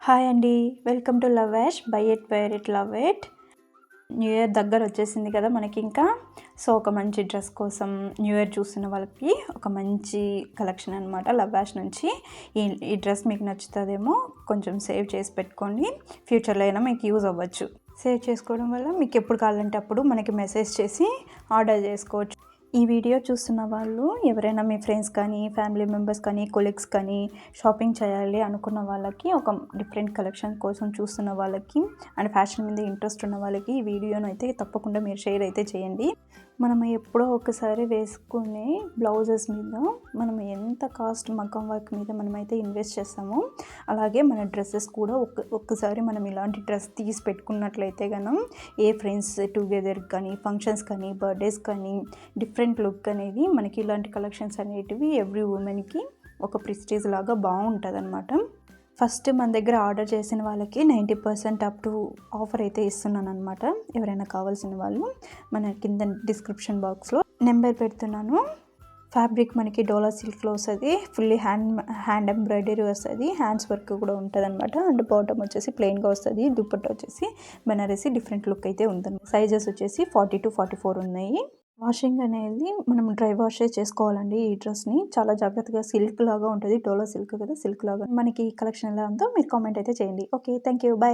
Hi అండి, welcome to love Yash buy it wear it love it. New year దగ్గర వచ్చేసింది కదా మనకి ఇంకా. సో ఒక మంచి డ్రెస్ కోసం న్యూ ఇయర్ చూస్తున్న వాళ్ళకి ఒక మంచి కలెక్షన్ అనమాట లవ్ యాష్ నుంచి. ఈ డ్రెస్ మీకు నచ్చుతుందేమో, కొంచెం సేవ్ చేసి పెట్టుకోండి, ఫ్యూచర్లో అయినా మీకు యూజ్ అవ్వచ్చు. సేవ్ చేసుకోవడం వల్ల మీకు ఎప్పుడు కావాలంటే అప్పుడు మనకి మెసేజ్ చేసి ఆర్డర్ చేసుకోవచ్చు. ఈ వీడియో చూస్తున్న వాళ్ళు ఎవరైనా మీ ఫ్రెండ్స్ కానీ, ఫ్యామిలీ మెంబర్స్ కానీ, కొలీగ్స్ కానీ షాపింగ్ చేయాలి అనుకున్న వాళ్ళకి, ఒక డిఫరెంట్ కలెక్షన్ కోసం చూస్తున్న వాళ్ళకి అండ్ ఫ్యాషన్ మీద ఇంట్రెస్ట్ ఉన్న వాళ్ళకి ఈ వీడియోను అయితే తప్పకుండా మీరు షేర్ అయితే చేయండి. మనం ఎప్పుడో ఒకసారి వేసుకునే బ్లౌజెస్ మీద మనం ఎంత కాస్ట్ మగ్గం వర్క్ మీద మనమైతే ఇన్వెస్ట్ చేస్తామో, అలాగే మన డ్రెస్సెస్ కూడా ఒక్కసారి మనం ఇలాంటి డ్రెస్ తీసి పెట్టుకున్నట్లయితే కనుక ఏ ఫ్రెండ్స్ టుగెదర్ కానీ, ఫంక్షన్స్ కానీ, బర్త్డేస్ కానీ డిఫరెంట్ లుక్ అనేది మనకి ఇలాంటి కలెక్షన్స్ అనేటివి ఎవ్రీ ఉమెన్కి ఒక ప్రెస్టీజ్ లాగా బాగుంటుంది అనమాట. ఫస్ట్ మన దగ్గర ఆర్డర్ చేసిన వాళ్ళకి 90% అప్ టు ఆఫర్ అయితే ఇస్తున్నాను అనమాట. ఎవరైనా కావాల్సిన వాళ్ళు మన కింద డిస్క్రిప్షన్ బాక్స్లో నెంబర్ పెడుతున్నాను. ఫ్యాబ్రిక్ మనకి డోలా సిల్క్లో వస్తుంది, ఫుల్లీ హ్యాండ్ ఎంబ్రాయిడరీ వస్తుంది, హ్యాండ్స్ వర్క్ కూడా ఉంటుంది అనమాట. అండ్ బాటమ్ వచ్చేసి ప్లెయిన్గా వస్తుంది, దుప్పట్ట వచ్చేసి బనారసి డిఫరెంట్ లుక్ అయితే ఉంటుంది. సైజెస్ వచ్చేసి 40 to 44 ఉన్నాయి. వాషింగ్ అనేది మనం డ్రై వాష్ చేసుకోవాలండి. ఈ డ్రెస్ని చాలా జాగ్రత్తగా, సిల్క్ లాగా ఉంటుంది, డోలా సిల్క్ కదా, సిల్క్ లాగా. మనకి ఈ కలెక్షన్ ఎలా ఉందో మీరు కామెంట్ అయితే చేయండి. Okay, thank you, bye.